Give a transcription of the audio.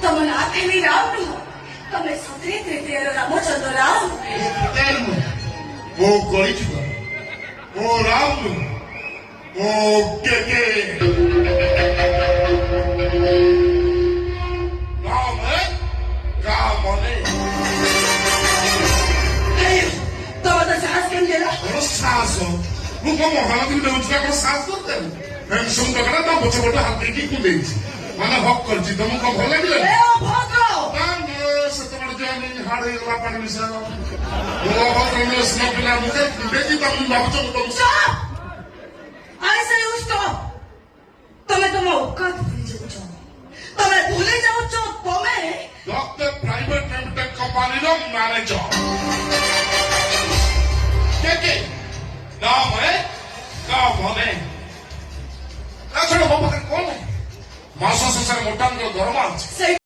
તમને આખેલી રામ નું તમે સત્રી તૃતીય રામચંદ્ર રામ ઓ ગણિત ઓ રામ ઓ કે રામ હે રામ ને તો સાસ કેમ દેલા સાસ હું કોમ હાલતી દેઉં છું કે સાસ કરતે એમ સુંદર કરે તો બચો બટો હાથ દેખી કુ દેઈ મને હક કરજી તમે કો ભલે બી એ ઓ ભદ્રો કામ સતમણ જાની હાડે લાપાડ મિસાનો ઓ ભદ્રો ને સ્નોપલા મુકે દેજી તમે બાબતો તો સ્ટોપ આઈ સે યુ સ્ટોપ તમે તમારો ઓકાત ભૂલી જાઓ છો તમે ભૂલી જાઓ છો તમે ડોક્ટર પ્રાઇવેટ લિમિટેડ કંપનીનો મેનેજર કે નામ હે કામ હમે આ છોડો બાપા કોણ માસો સસર મોટા ઘરમાં છે